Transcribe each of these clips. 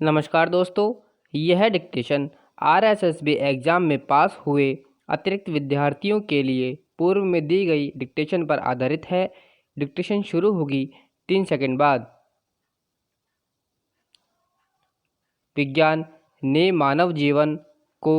नमस्कार दोस्तों, यह डिक्टेशन आरएसएसबी एग्ज़ाम में पास हुए अतिरिक्त विद्यार्थियों के लिए पूर्व में दी गई डिक्टेशन पर आधारित है। डिक्टेशन शुरू होगी 3 सेकंड बाद। विज्ञान ने मानव जीवन को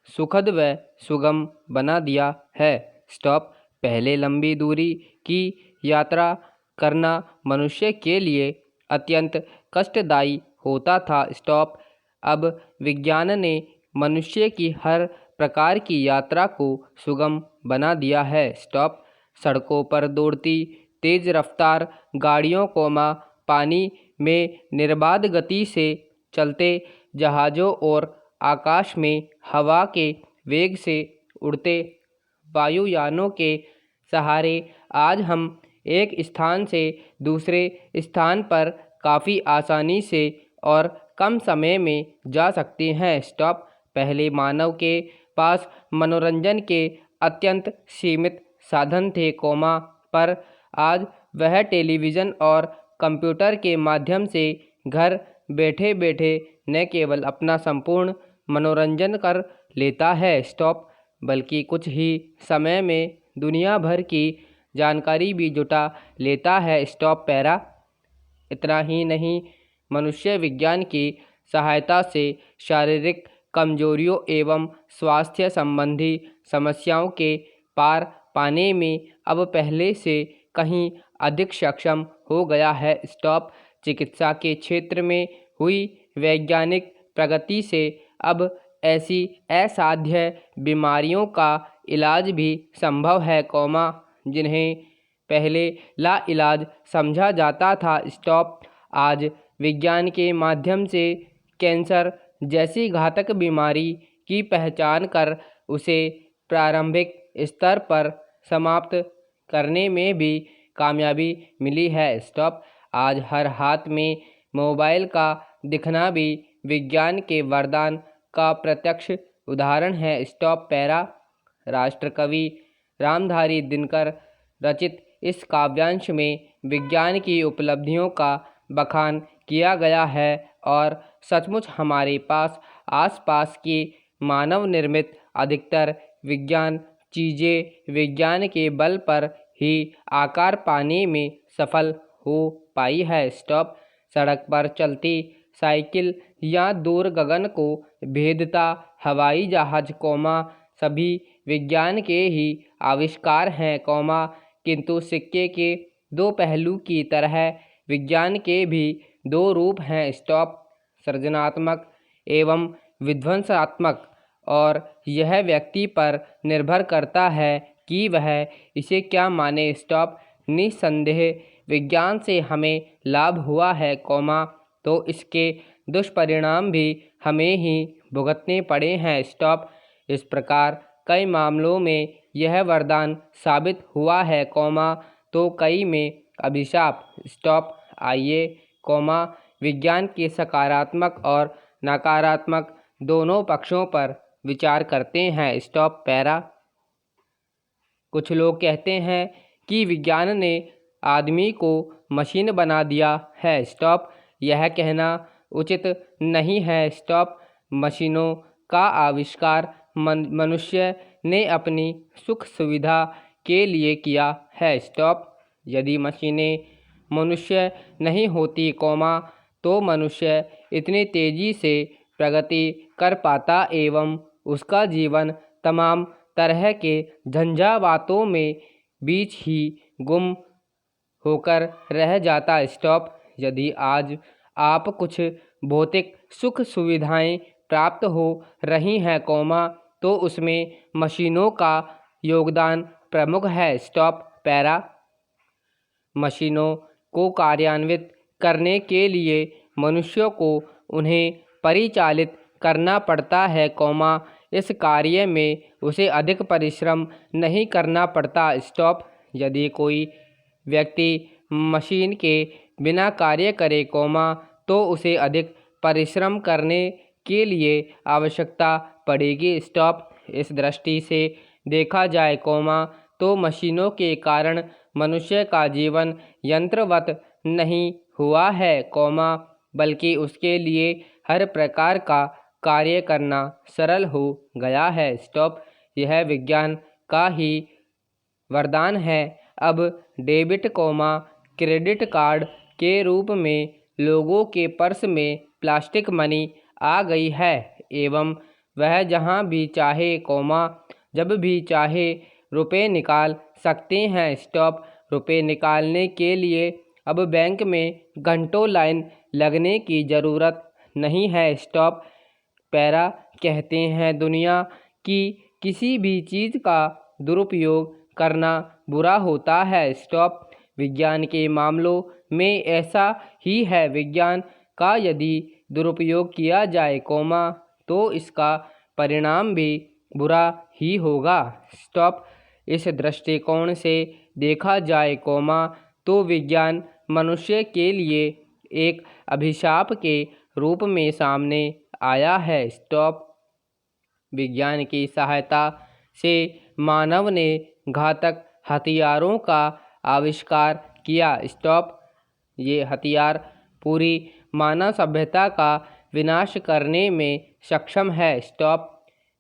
सुखद व सुगम बना दिया है। स्टॉप। पहले लंबी दूरी की यात्रा करना मनुष्य के लिए अत्यंत कष्टदायी होता था। स्टॉप। अब विज्ञान ने मनुष्य की हर प्रकार की यात्रा को सुगम बना दिया है। स्टॉप। सड़कों पर दौड़ती तेज रफ्तार गाड़ियों को पानी में निर्बाध गति से चलते जहाज़ों और आकाश में हवा के वेग से उड़ते वायुयानों के सहारे आज हम एक स्थान से दूसरे स्थान पर काफ़ी आसानी से और कम समय में जा सकते हैं। स्टॉप। पहले मानव के पास मनोरंजन के अत्यंत सीमित साधन थे, पर आज वह टेलीविज़न और कंप्यूटर के माध्यम से घर बैठे बैठे न केवल अपना संपूर्ण मनोरंजन कर लेता है, स्टॉप, बल्कि कुछ ही समय में दुनिया भर की जानकारी भी जुटा लेता है। Stop para. इतना ही नहीं, मनुष्य विज्ञान की सहायता से शारीरिक कमजोरियों एवं स्वास्थ्य संबंधी समस्याओं के पार पाने में अब पहले से कहीं अधिक सक्षम हो गया है। स्टॉप। चिकित्सा के क्षेत्र में हुई वैज्ञानिक प्रगति से अब ऐसी असाध्य बीमारियों का इलाज भी संभव है, जिन्हें पहले लाइलाज समझा जाता था। स्टॉप। आज विज्ञान के माध्यम से कैंसर जैसी घातक बीमारी की पहचान कर उसे प्रारंभिक स्तर पर समाप्त करने में भी कामयाबी मिली है। स्टॉप। आज हर हाथ में मोबाइल का दिखना भी विज्ञान के वरदान का प्रत्यक्ष उदाहरण है। Stop para. राष्ट्रकवि रामधारी दिनकर रचित इस काव्यांश में विज्ञान की उपलब्धियों का बखान किया गया है और सचमुच हमारे पास आसपास की मानव निर्मित अधिकतर विज्ञान चीज़ें विज्ञान के बल पर ही आकार पाने में सफल हो पाई है। स्टॉप। सड़क पर चलती साइकिल या दूर गगन को भेदता हवाई जहाज, सभी विज्ञान के ही आविष्कार हैं, किंतु सिक्के के दो पहलू की तरह विज्ञान के भी दो रूप हैं। स्टॉप। सृजनात्मक एवं विध्वंसात्मक, और यह व्यक्ति पर निर्भर करता है कि वह इसे क्या माने। स्टॉप। निस्संदेह विज्ञान से हमें लाभ हुआ है, तो इसके दुष्परिणाम भी हमें ही भुगतने पड़े हैं। स्टॉप। इस प्रकार कई मामलों में यह वरदान साबित हुआ है, तो कई में अभिशाप। स्टॉप। आइए, विज्ञान के सकारात्मक और नकारात्मक दोनों पक्षों पर विचार करते हैं। Stop para. कुछ लोग कहते हैं कि विज्ञान ने आदमी को मशीन बना दिया है। स्टॉप। यह कहना उचित नहीं है। स्टॉप। मशीनों का आविष्कार मनुष्य ने अपनी सुख सुविधा के लिए किया है। स्टॉप। यदि मशीनें मनुष्य नहीं होती, तो मनुष्य इतनी तेजी से प्रगति कर पाता एवं उसका जीवन तमाम तरह के झंझावातों में बीच ही गुम होकर रह जाता। स्टॉप। यदि आज आप कुछ भौतिक सुख सुविधाएं प्राप्त हो रही हैं, तो उसमें मशीनों का योगदान प्रमुख है। Stop para. मशीनों को कार्यान्वित करने के लिए मनुष्यों को उन्हें परिचालित करना पड़ता है, इस कार्य में उसे अधिक परिश्रम नहीं करना पड़ता। स्टॉप। यदि कोई व्यक्ति मशीन के बिना कार्य करे, तो उसे अधिक परिश्रम करने के लिए आवश्यकता पड़ेगी। स्टॉप। इस दृष्टि से देखा जाए, तो मशीनों के कारण मनुष्य का जीवन यंत्रवत नहीं हुआ है, बल्कि उसके लिए हर प्रकार का कार्य करना सरल हो गया है। स्टॉप। यह विज्ञान का ही वरदान है। अब डेबिट क्रेडिट कार्ड के रूप में लोगों के पर्स में प्लास्टिक मनी आ गई है एवं वह जहां भी चाहे जब भी चाहे रुपए निकाल सकते हैं। स्टॉप। रुपए निकालने के लिए अब बैंक में घंटों लाइन लगने की ज़रूरत नहीं है। स्टॉप। पैरा। कहते हैं दुनिया की किसी भी चीज़ का दुरुपयोग करना बुरा होता है। स्टॉप। विज्ञान के मामलों में ऐसा ही है। विज्ञान का यदि दुरुपयोग किया जाए तो इसका परिणाम भी बुरा ही होगा। स्टॉप। इस दृष्टिकोण से देखा जाए तो विज्ञान मनुष्य के लिए एक अभिशाप के रूप में सामने आया है। स्टॉप। विज्ञान की सहायता से मानव ने घातक हथियारों का आविष्कार किया। स्टॉप। ये हथियार पूरी मानव सभ्यता का विनाश करने में सक्षम है। स्टॉप।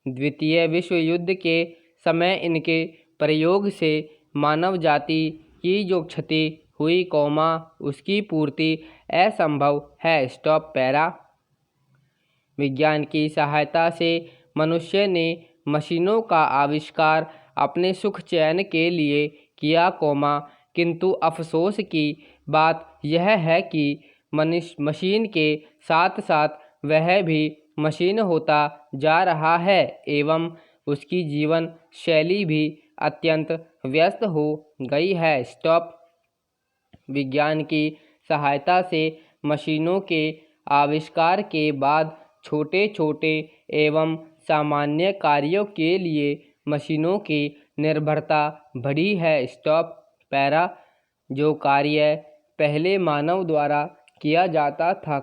द्वितीय विश्व युद्ध के समय इनके प्रयोग से मानव जाति की जो क्षति हुई उसकी पूर्ति असंभव है। स्टॉप। पैरा। विज्ञान की सहायता से मनुष्य ने मशीनों का आविष्कार अपने सुख चैन के लिए किया किंतु अफसोस की बात यह है कि मशीन के साथ साथ वह भी मशीन होता जा रहा है एवं उसकी जीवन शैली भी अत्यंत व्यस्त हो गई है। स्टॉप। विज्ञान की सहायता से मशीनों के आविष्कार के बाद छोटे छोटे एवं सामान्य कार्यों के लिए मशीनों की निर्भरता बढ़ी है। स्टॉप। पैरा। जो कार्य पहले मानव द्वारा किया जाता था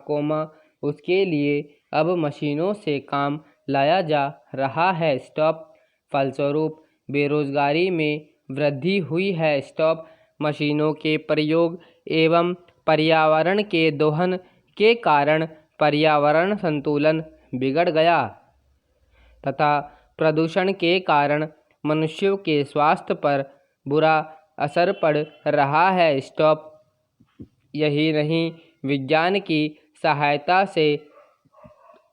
उसके लिए अब मशीनों से काम लाया जा रहा है। स्टॉप। फलस्वरूप बेरोजगारी में वृद्धि हुई है। स्टॉप। मशीनों के प्रयोग एवं पर्यावरण के दोहन के कारण पर्यावरण संतुलन बिगड़ गया तथा प्रदूषण के कारण मनुष्यों के स्वास्थ्य पर बुरा असर पड़ रहा है। स्टॉप। यही नहीं, विज्ञान की सहायता से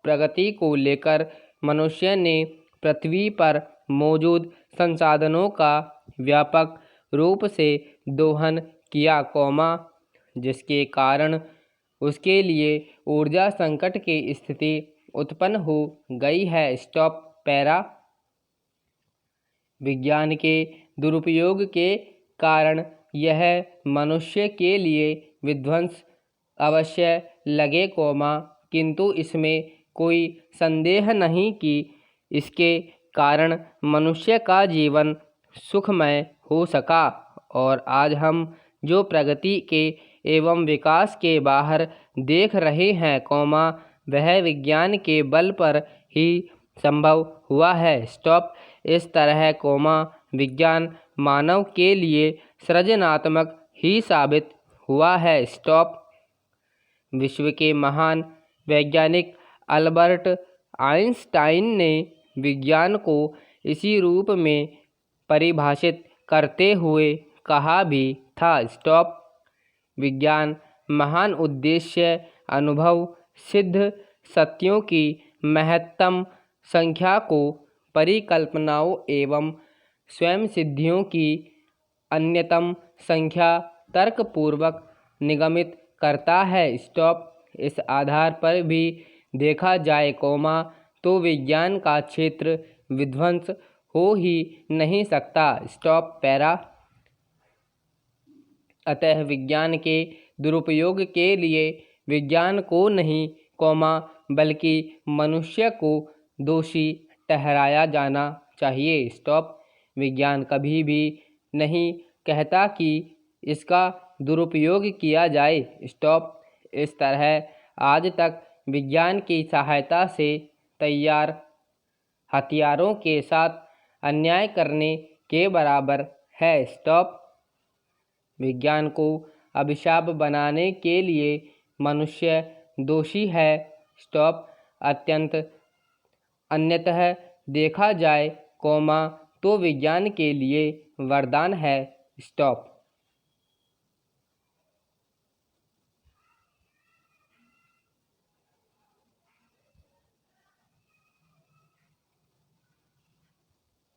प्रगति को लेकर मनुष्य ने पृथ्वी पर मौजूद संसाधनों का व्यापक रूप से दोहन किया जिसके कारण उसके लिए ऊर्जा संकट की स्थिति उत्पन्न हो गई है। स्टॉप। पैरा। विज्ञान के दुरुपयोग के कारण यह मनुष्य के लिए विध्वंस अवश्य लगे किंतु इसमें कोई संदेह नहीं कि इसके कारण मनुष्य का जीवन सुखमय हो सका और आज हम जो प्रगति के एवं विकास के बाहर देख रहे हैं वह विज्ञान के बल पर ही संभव हुआ है। स्टॉप। इस तरह विज्ञान मानव के लिए सृजनात्मक ही साबित हुआ है। स्टॉप। विश्व के महान वैज्ञानिक अल्बर्ट आइंस्टाइन ने विज्ञान को इसी रूप में परिभाषित करते हुए कहा भी था। स्टॉप। विज्ञान महान उद्देश्य अनुभव सिद्ध सत्यों की महत्तम संख्या को परिकल्पनाओं एवं स्वयं सिद्धियों की अन्यतम संख्या तर्कपूर्वक निगमित करता है। स्टॉप। इस आधार पर भी देखा जाए तो विज्ञान का क्षेत्र विध्वंस हो ही नहीं सकता। स्टॉप। पैरा। अतः विज्ञान के दुरुपयोग के लिए विज्ञान को नहीं बल्कि मनुष्य को दोषी ठहराया जाना चाहिए। स्टॉप। विज्ञान कभी भी नहीं कहता कि इसका दुरुपयोग किया जाए। स्टॉप। इस तरह आज तक विज्ञान की सहायता से तैयार हथियारों के साथ अन्याय करने के बराबर है। स्टॉप। विज्ञान को अभिशाप बनाने के लिए मनुष्य दोषी है। स्टॉप। अत्यंत अन्यतः देखा जाए, तो विज्ञान के लिए वरदान है। स्टॉप।